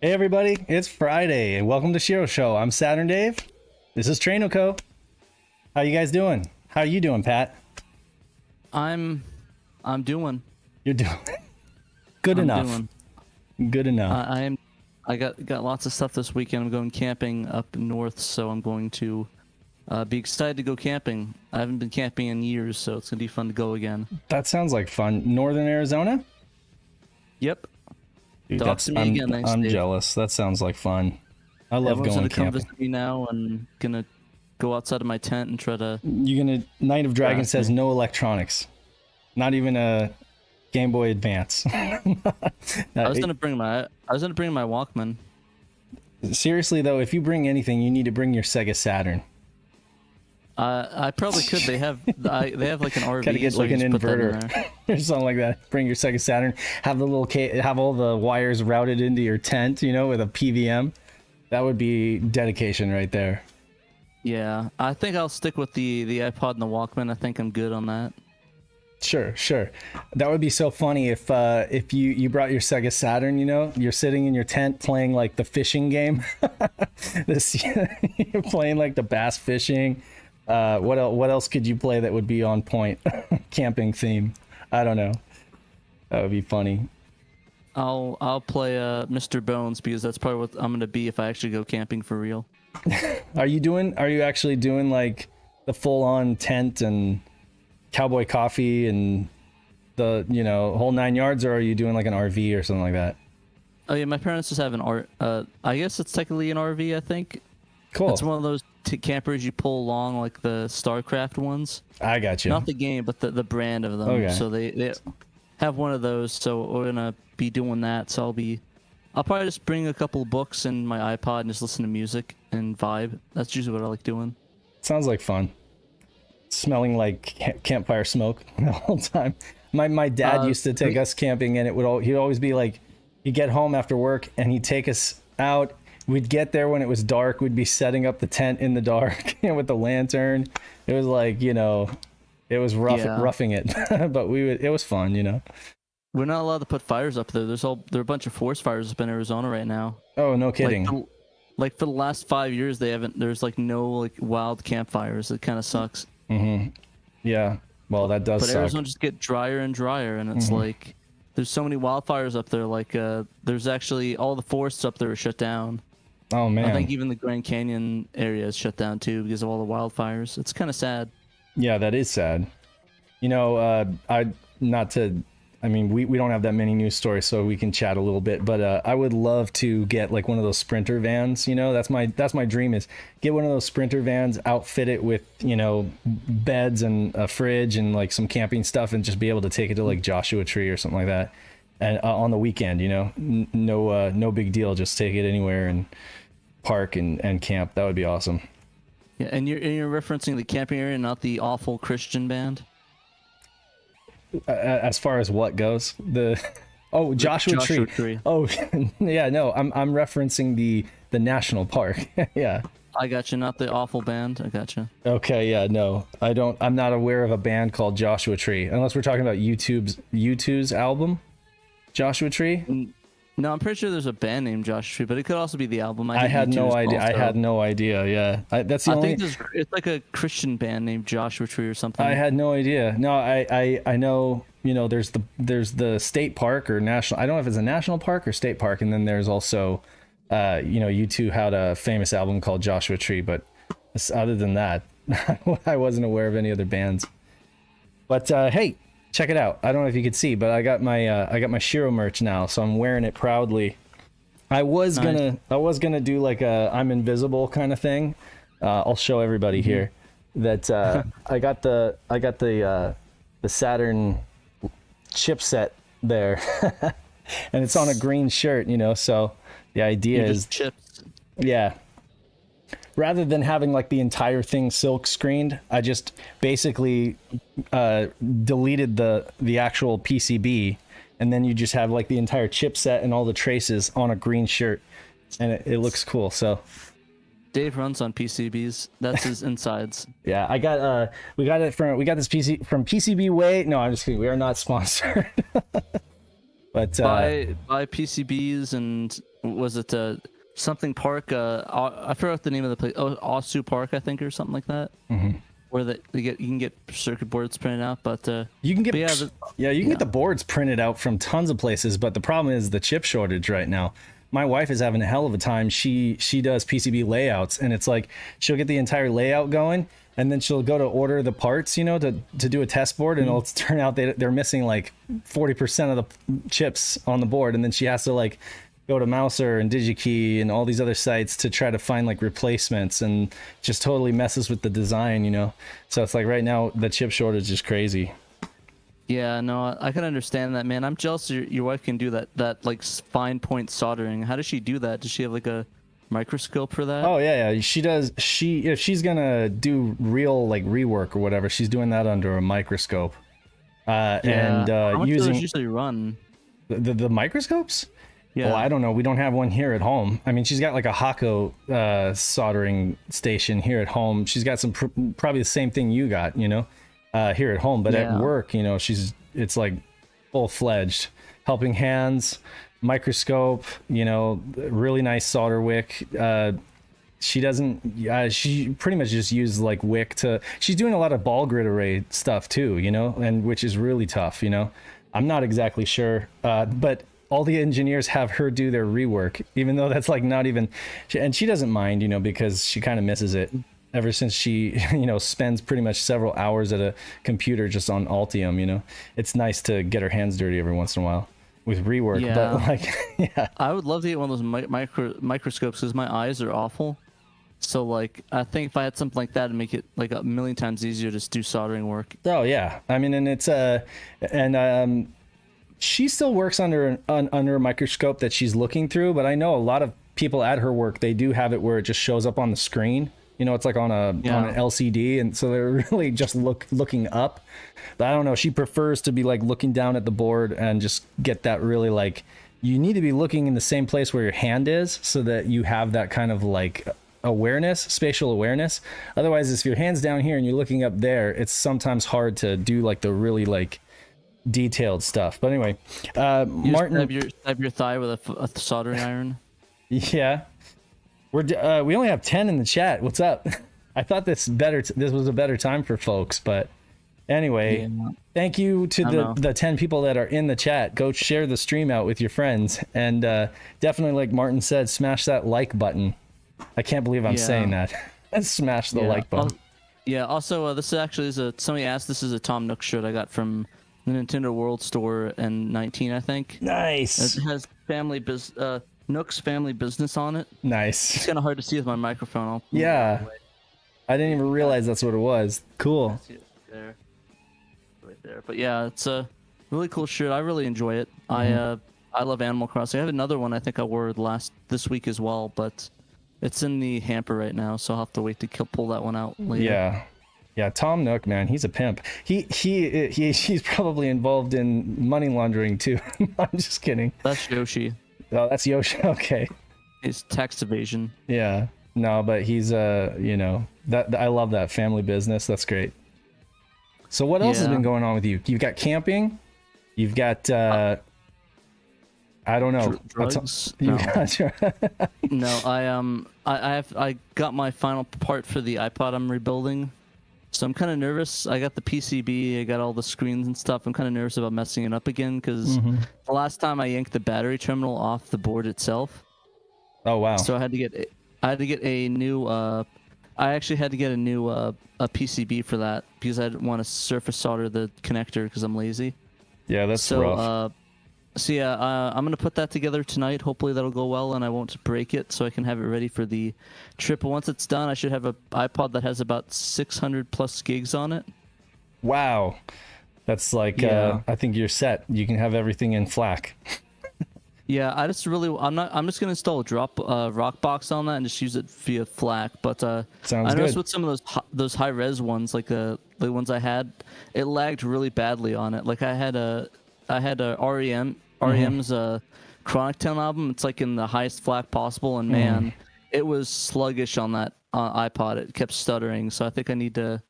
Hey everybody, it's Friday and welcome to SHIRO Show. I'm Saturn Dave. This is Trainoco. How you guys doing? How you doing, Pat? I'm doing. You're doing good I'm enough. doing. Good enough. I got lots of stuff this weekend. I'm going camping up north, so I'm going to be excited to go camping. I haven't been camping in years, so it's gonna be fun to go again. That sounds like fun. Northern Arizona? Yep. Dude, Talk to me again. Thanks, I'm Dave. jealous. That sounds like fun. I love Everyone's going gonna come camping. visit me now, and gonna go outside of my tent and try to. You're gonna Night of Dragon Harass says me. no electronics. Not even a Game Boy Advance. I was gonna bring my Walkman. Seriously though, if you bring anything, you need to bring your Sega Saturn. I probably could. They have like an RV. Gotta get so like you an just put that in inverter there. or something like that. Bring your Sega Saturn. Have the little have all the wires routed into your tent, you know, with a PVM. That would be dedication right there. Yeah, I think I'll stick with the iPod and the Walkman. I think I'm good on that. Sure. That would be so funny if you brought your Sega Saturn, you know, you're sitting in your tent playing like the fishing game. You're playing like the bass fishing. What else could you play that would be on point? Camping theme. I don't know. That would be funny. I'll play Mr. Bones because that's probably what I'm gonna be if I actually go camping for real. Are you actually doing like the full on tent and cowboy coffee and the, you know, whole 9 yards, or are you doing like an RV or something like that? Oh yeah, my parents just have an I guess it's technically an RV. I think Cool. it's one of those campers you pull along, like the StarCraft ones. I got you. Not the game, but the brand of them. Okay. So they have one of those. So we're gonna be doing that. So I'll probably just bring a couple of books and my iPod and just listen to music and vibe. That's usually what I like doing. Sounds like fun. Smelling like campfire smoke the whole time. My dad used to take us camping, and he'd always be like, he'd get home after work and he'd take us out. We'd get there when it was dark. We'd be setting up the tent in the dark with the lantern. It was like, you know, it was roughing it, but it was fun, you know. We're not allowed to put fires up there. There are a bunch of forest fires up in Arizona right now. Oh, no kidding. Like for the last 5 years, there's like no like wild campfires. It kind of sucks. Mm-hmm. Yeah. Well, that does But suck. Arizona just get drier and drier, and it's like there's so many wildfires up there. Like there's actually all the forests up there are shut down. Oh man. I think even the Grand Canyon area is shut down too because of all the wildfires. It's kind of sad. Yeah, that is sad. You know, we don't have that many news stories, so we can chat a little bit, but I would love to get like one of those Sprinter vans, you know. That's my dream, is get one of those Sprinter vans, outfit it with, you know, beds and a fridge and like some camping stuff, and just be able to take it to like Joshua Tree or something like that, and on the weekend, you know. No big deal, just take it anywhere and park and camp. That would be awesome. Yeah, and you're referencing the camping area, not the awful Christian band. As far as what goes, Joshua Tree. Oh yeah, no, I'm referencing the national park. Yeah. I got you, not the awful band. I got you. Okay, yeah, no, I'm not aware of a band called Joshua Tree, unless we're talking about U2's album, Joshua Tree. No, I'm pretty sure there's a band named Joshua Tree, but it could also be the album. I had no idea. I had no idea. Yeah, that's the only. I think it's like a Christian band named Joshua Tree or something. I had no idea. No, I know. You know, there's the state park or national. I don't know if it's a national park or state park, and then there's also, you know, U2 had a famous album called Joshua Tree, but other than that, I wasn't aware of any other bands. But hey, check it out. I don't know if you could see, but I got my SHIRO merch now, so I'm wearing it proudly. I was gonna do like a I'm invisible kind of thing. I'll show everybody here that I got the Saturn chipset there, and it's on a green shirt, you know. So the idea is chips. Yeah. Rather than having like the entire thing silk screened, I just basically deleted the actual PCB, and then you just have like the entire chipset and all the traces on a green shirt, and it looks cool. So Dave runs on PCBs. That's his insides. Yeah, we got this PC from PCB Way. No, I'm just kidding. We are not sponsored. But Buy PCBs and was it something park? I forgot the name of the place. Oh, Osu Park, I think, or something like that. mhm. Where you can get circuit boards printed out, but You can get you can yeah. get the boards printed out from tons of places, but the problem is the chip shortage right now. My wife is having a hell of a time. She does PCB layouts, and it's like she'll get the entire layout going, and then she'll go to order the parts, to do a test board, and it'll turn out they're missing like 40% of the chips on the board, and then she has to like go to Mouser and DigiKey and all these other sites to try to find like replacements, and just totally messes with the design. So it's like right now the chip shortage is crazy. Yeah, no, I can understand that, man. I'm jealous your wife can do that like fine point soldering. How does she do that? Does she have like a microscope for that? Oh yeah, she does. If she's gonna do real like rework or whatever, she's doing that under a microscope. And How much do using those usually run? the microscopes. Yeah. Well, I don't know. We don't have one here at home. I mean, she's got like a Hako soldering station here at home. She's got some probably the same thing you got, here at home. But at work, it's like full-fledged helping hands, microscope, really nice solder wick. She doesn't. She pretty much just uses like wick to. She's doing a lot of ball grid array stuff too, and which is really tough. I'm not exactly sure, but all the engineers have her do their rework, even though that's like not even. And she doesn't mind, because she kind of misses it. Ever since she, spends pretty much several hours at a computer just on Altium, it's nice to get her hands dirty every once in a while with rework. Yeah. But like, yeah. I would love to get one of those microscopes because my eyes are awful. So like, I think if I had something like that, it'd make it like a million times easier to just do soldering work. Oh yeah, I mean, and it's she still works under a microscope that she's looking through, but I know a lot of people at her work, they do have it where it just shows up on the screen. It's like on an LCD, and so they're really just looking up. But I don't know, she prefers to be like looking down at the board and just get that really like, you need to be looking in the same place where your hand is so that you have that kind of like awareness, spatial awareness. Otherwise, if your hand's down here and you're looking up there, it's sometimes hard to do like the really like detailed stuff. But anyway, Martin, stab your thigh with a soldering iron. Yeah, we only have 10 in the chat. What's up? I thought this was a better time for folks, but anyway, thank you to the 10 people that are in the chat. Go share the stream out with your friends, and definitely, like Martin said, smash that like button. I can't believe I'm saying that. Smash the like button. Also, this actually is somebody asked. This is a Tom Nook shirt I got from the Nintendo World Store in 19, I think. Nice. It has Nook's family business on it. Nice. It's kind of hard to see with my microphone. Yeah. I didn't even realize that's what it was. Cool. See it there. Right there. But yeah, it's a really cool shirt. I really enjoy it. Mm-hmm. I love Animal Crossing. I have another one I think I wore this week as well, but it's in the hamper right now, so I'll have to wait to pull that one out later. Yeah, Tom Nook, man, he's a pimp. He's probably involved in money laundering too. I'm just kidding. That's Yoshi. Oh, that's Yoshi. Okay. It's tax evasion. Yeah. No, but he's that I love that family business. That's great. So what else has been going on with you? You've got camping. You've got I don't know. Drugs? No. No, I got my final part for the iPod I'm rebuilding. So I'm kind of nervous. I got the PCB, I got all the screens and stuff. I'm kind of nervous about messing it up again because the last time I yanked the battery terminal off the board itself. Oh wow! So I had to get a new. I actually had to get a new a PCB for that because I didn't want to surface solder the connector because I'm lazy. Yeah, that's rough. I'm gonna put that together tonight. Hopefully that'll go well and I won't break it, so I can have it ready for the trip. But once it's done, I should have an iPod that has about 600 plus gigs on it. Wow, that's like I think you're set. You can have everything in FLAC. Yeah, I'm just gonna install a rock box on that and just use it via FLAC. But Sounds I noticed good. with some of those high res ones, like the ones I had, it lagged really badly on it. Like I had a REM's Chronic Town album. It's like in the highest FLAC possible, and man, it was sluggish on that iPod. It kept stuttering, so I think I need to.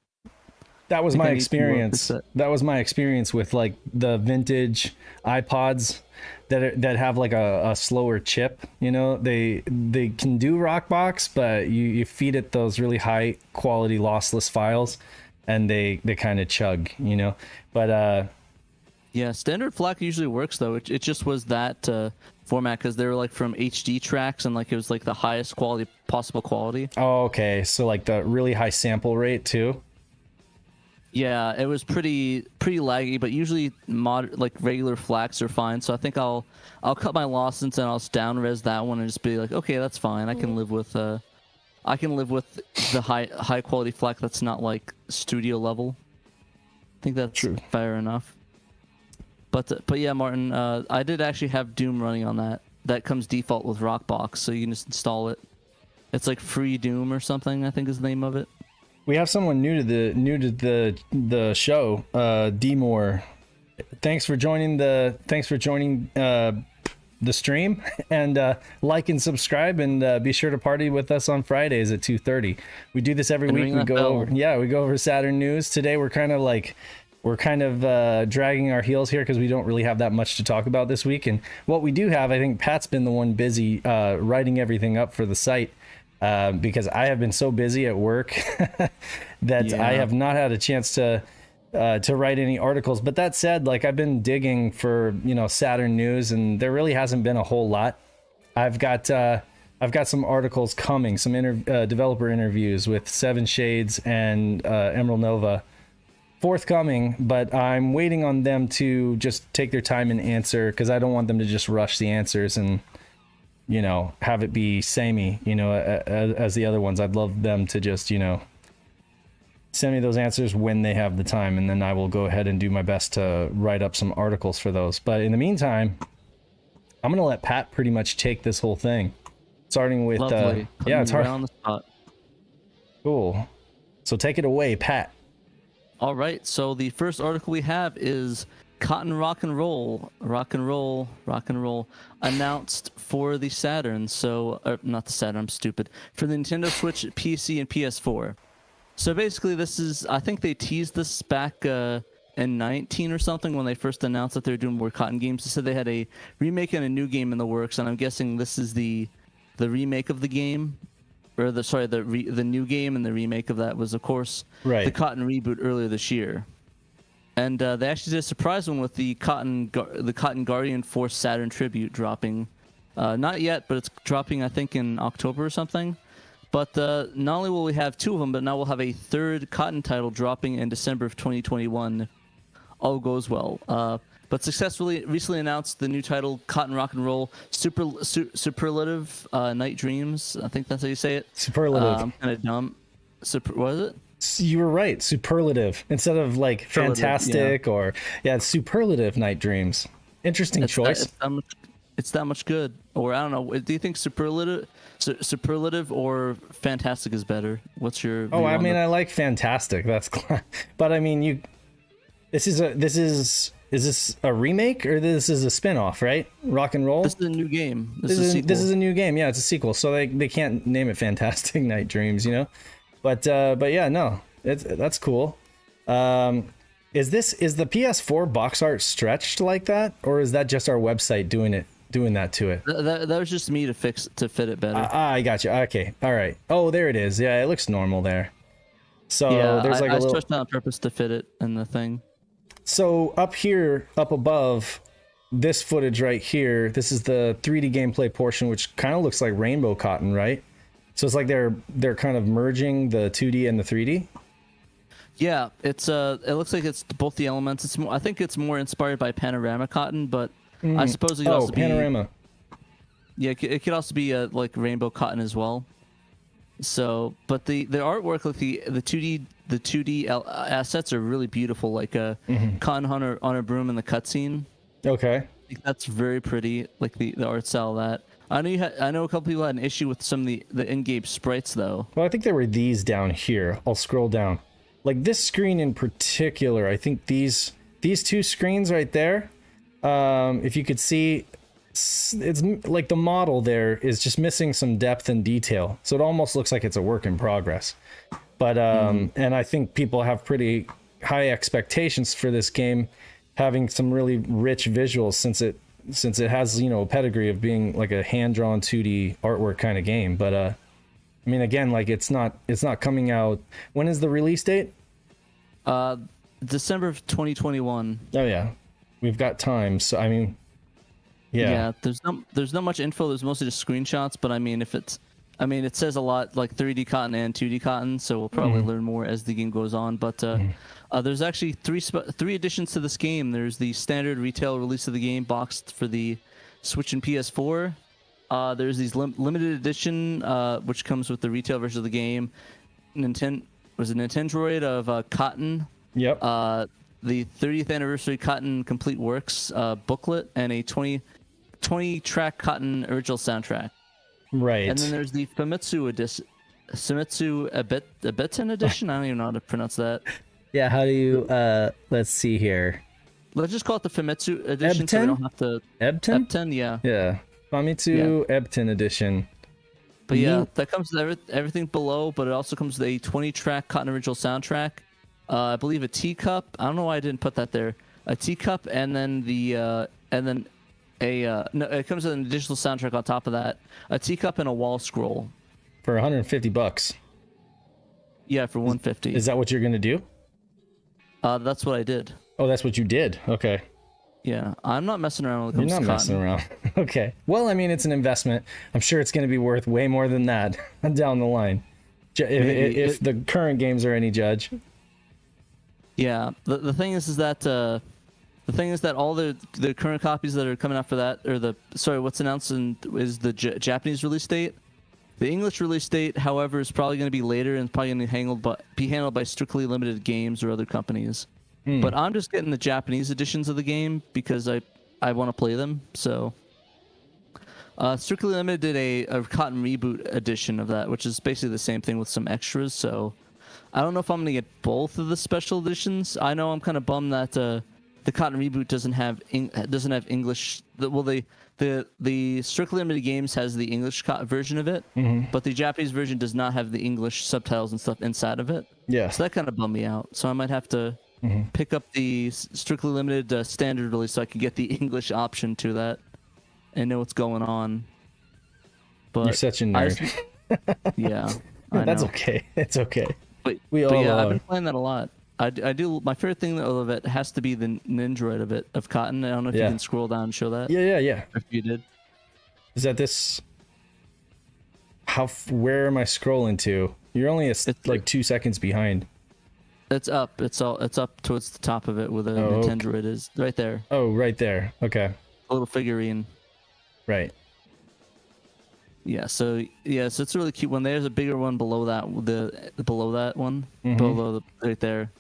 That was my experience. That was my experience with like the vintage iPods that have like a slower chip. You know, they can do Rockbox, but you feed it those really high quality lossless files, and they kind of chug. You know, but Yeah, standard FLAC usually works though. It just was that format because they were like from HD tracks and like it was like the highest quality possible quality. oh, okay, so like the really high sample rate too. Yeah, it was pretty laggy, but usually like regular FLACs are fine. So I think I'll cut my losses and I'll just down res that one and just be like, okay, that's fine. I can live with the high quality FLAC that's not like studio level. I think that's True. fair enough. But yeah, Martin, I did actually have Doom running on that. That comes default with Rockbox, so you can just install it. It's like free Doom or something, I think is the name of it. We have someone new to the show, D-More. Thanks for joining the stream, and like and subscribe, and be sure to party with us on Fridays at 2:30. We do this every week. We go over Saturn news. Today we're kind of dragging our heels here because we don't really have that much to talk about this week. And what we do have, I think Pat's been the one busy writing everything up for the site. Because I have been so busy at work that I have not had a chance to write any articles. But that said, like I've been digging for Saturn news, and there really hasn't been a whole lot. I've got some articles coming, some developer interviews with Seven Shades and Emerald Nova forthcoming, but I'm waiting on them to just take their time and answer because I don't want them to just rush the answers and have it be samey, as the other ones. I'd love them to just, send me those answers when they have the time, and then I will go ahead and do my best to write up some articles for those. But in the meantime, I'm going to let Pat pretty much take this whole thing, starting with, it's hard. On the spot. Cool. So take it away, Pat. All right. So the first article we have is Cotton Rock and Roll announced for the Saturn. So, not the Saturn, I'm stupid. For the Nintendo Switch, PC, and PS4. So basically, I think they teased this back in 19 or something when they first announced that they were doing more Cotton games. They said they had a remake and a new game in the works, and I'm guessing this is the remake of the game. Or the new game, and the remake of that was, of course, the Cotton reboot earlier this year. And they actually did a surprise one with the Cotton Guardian Force Saturn tribute dropping. Not yet, but it's dropping, I think, in October or something. But not only will we have two of them, but now we'll have a third Cotton title dropping in December of 2021. All goes well. But successfully recently announced the new title, Cotton Rock and Roll Superlative Night Dreams. I think that's how you say it. Superlative. I'm kind of dumb. What is it? You were right. Superlative instead of like fantastic or it's Superlative Night Dreams. Interesting choice. It's that much good. Or I don't know. Do you think superlative or fantastic is better? What's your? Oh, I mean, I like fantastic. That's, but I mean, Is this a remake or this is a spin-off, right? Rock and Roll. This is a new game. This is a new game. Yeah, it's a sequel. So they can't name it Fantastic Night Dreams, But yeah, no, that's cool. Is the PS4 box art stretched like that, or is that just our website doing that to it? That was just me to fit it better. I got you. Okay, all right. Oh, there it is. Yeah, it looks normal there. So there's like I stretched it on purpose to fit it in the thing. So up above, this footage right here, this is the 3D gameplay portion, which kind of looks like Rainbow Cotton, right? So it's like they're kind of merging the 2D and the 3D. Yeah, it looks like it's both the elements. I think it's more inspired by Panorama Cotton, but I suppose it could also Panorama. Yeah, it could also be like Rainbow Cotton as well. So, but the artwork, like the 2D assets are really beautiful. Like Cotton Hunter on a broom in the cutscene. Okay. I think that's very pretty. Like the art style of that. I know a couple people had an issue with some of the in-game sprites though. Well, I think there were these down here. I'll scroll down. Like this screen in particular, I think these two screens right there. If you could see, it's like the model there is just missing some depth and detail. So it almost looks like it's a work in progress. But and I think people have pretty high expectations for this game, having some really rich visuals since it since it has, you know, a pedigree of being like a hand-drawn 2D artwork kind of game. But I mean, again, like it's not coming out. When is the release date? December of 2021. Oh yeah, we've got time. So I mean, yeah. There's not much info. There's mostly just screenshots. But I mean, it says a lot, like 3D Cotton and 2D Cotton. So we'll probably learn more as the game goes on. But there's actually three additions to this game. There's the standard retail release of the game boxed for the Switch and PS4. There's these limited edition, which comes with the retail version of the game. Nintendroid of Cotton. Yep. The 30th anniversary Cotton Complete Works booklet, and a 20 track Cotton original soundtrack. Right. And then there's the Famitsu Ebeten edition. I don't even know how to pronounce that. Yeah. How do you? Let's see here. Let's just call it the Famitsu edition, so we don't have to. Ebten. Yeah. Yeah. Famitsu Ebten edition. But yeah, that comes with everything below, but it also comes with a 20-track Cotton original soundtrack. I believe a teacup. I don't know why I didn't put that there. A teacup, and then no, it comes with an additional soundtrack on top of that. A teacup and a wall scroll. For $150. Yeah, for $150. Is that what you're gonna do? That's what I did. Oh, that's what you did. Okay. Yeah, I'm not messing around when it comes You're to not Cotton. messing around. Okay. Well, I mean, it's an investment. I'm sure it's going to be worth way more than that down the line. If the current games are any judge. Yeah. The thing is that all the current copies that are coming out for that, or what's announced is the Japanese release date. The English release date, however, is probably going to be later and probably going to be handled by Strictly Limited Games or other companies. But I'm just getting the Japanese editions of the game because I want to play them. So Strictly Limited did a Cotton Reboot edition of that, which is basically the same thing with some extras. So I don't know if I'm going to get both of the special editions. I know I'm kind of bummed that the Cotton Reboot doesn't have English. The Strictly Limited Games has the English version of it, but the Japanese version does not have the English subtitles and stuff inside of it. Yeah. So that kind of bummed me out. So I might have to pick up the Strictly Limited standard release so I can get the English option to that and know what's going on. But you're such a nerd. Yeah, I That's know. okay. It's okay. But all yeah, I've are. been playing that a lot. I do. My favorite thing of it has to be the Nindroid of Cotton. I don't know if you can scroll down and show that. Yeah. If you did. Is that this? Where am I scrolling to? You're only like 2 seconds behind. It's up. It's up towards the top of it where the Nintendroid is. Right there. Oh, right there. Okay. A little figurine. Right. Yeah, so it's a really cute one. There's a bigger one below that, below that one, right there.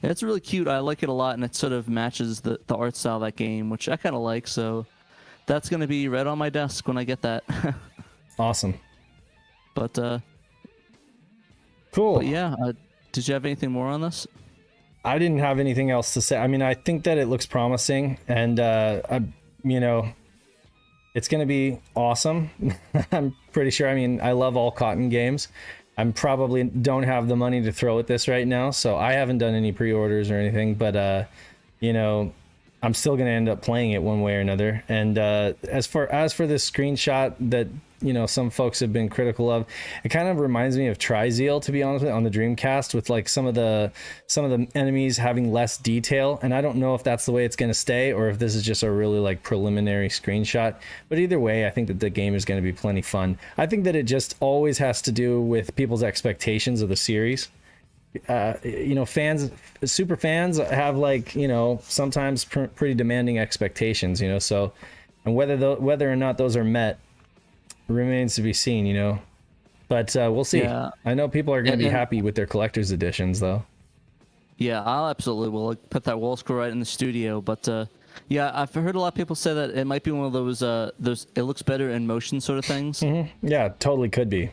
And it's really cute. I like it a lot, and it sort of matches the art style of that game, which I kind of like. So that's gonna be right on my desk when I get that. Awesome. But cool. But yeah, did you have anything more on this? I didn't have anything else to say. I mean, I think that it looks promising, and it's going to be awesome. I'm pretty sure. I mean, I love all Cotton games. I'm probably don't have the money to throw at this right now, so I haven't done any pre-orders or anything, but I'm still going to end up playing it one way or another. And as for this screenshot that some folks have been critical of, it kind of reminds me of Trizeal, to be honest with you, on the Dreamcast, with like some of the enemies having less detail. And I don't know if that's the way it's going to stay or if this is just a really like preliminary screenshot. But either way, I think that the game is going to be plenty fun. I think that it just always has to do with people's expectations of the series. Super fans have like sometimes pretty demanding expectations. So, and whether or not those are met remains to be seen. But we'll see. Yeah. I know people are going to be happy with their collector's editions, though. Yeah, I'll absolutely will put that wall scroll right in the studio. But yeah, I've heard a lot of people say that it might be one of those it looks better in motion sort of things. Mm-hmm. Yeah, totally could be.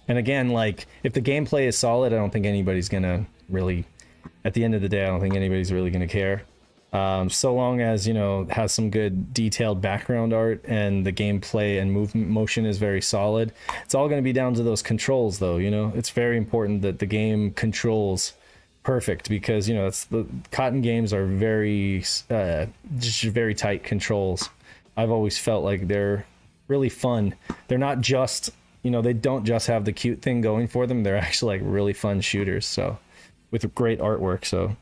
And again, like if the gameplay is solid, I don't think anybody's gonna really. At the end of the day, I don't think anybody's really gonna care. So long as has some good detailed background art and the gameplay and motion is very solid. It's all going to be down to those controls, though. It's very important that the game controls perfect, because it's the Cotton games are very just very tight controls, I've always felt like they're really fun. They're not just, they don't just have the cute thing going for them. They're actually like really fun shooters. So with great artwork. So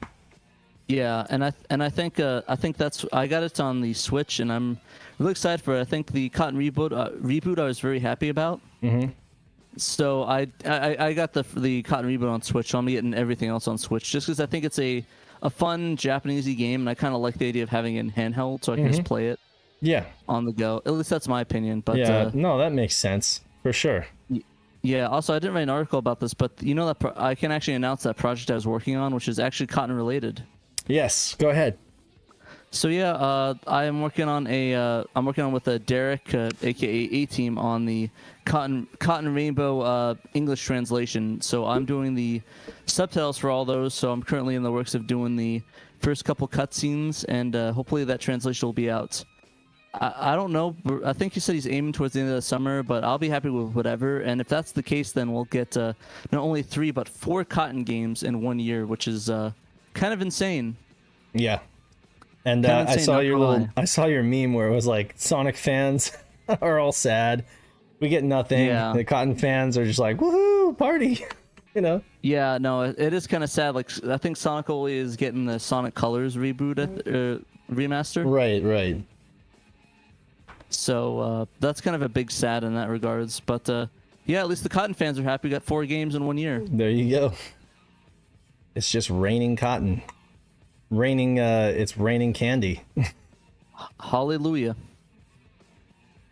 Yeah, and I think that's I got it on the Switch, and I'm really excited for it. I think the Cotton reboot I was very happy about. Mm-hmm. So I got the Cotton reboot on Switch. So I'm getting everything else on Switch just because I think it's a fun Japanesey game, and I kind of like the idea of having it in handheld so I can just play it. Yeah. On the go. At least that's my opinion. But yeah, no, that makes sense for sure. Yeah. Also, I didn't write an article about this, but that I can actually announce that project I was working on, which is actually Cotton related. Yes, go ahead. So yeah, I'm working on with Derek, aka A Team, on the Cotton Rainbow English translation. So I'm doing the subtitles for all those. So I'm currently in the works of doing the first couple cutscenes, and hopefully that translation will be out. I don't know. I think he said he's aiming towards the end of the summer, but I'll be happy with whatever. And if that's the case, then we'll get not only 3 but 4 Cotton games in 1 year, which is kind of insane. Yeah. And I saw your meme where it was like Sonic fans are all sad. We get nothing. Yeah. The Cotton fans are just like, woohoo, party. Yeah, no, it is kind of sad. Like, I think Sonic only is getting the Sonic Colors reboot remaster. Right. So that's kind of a big sad in that regards. But yeah, at least the Cotton fans are happy. We got 4 games in 1 year. There you go. It's just raining cotton. It's raining candy. Hallelujah.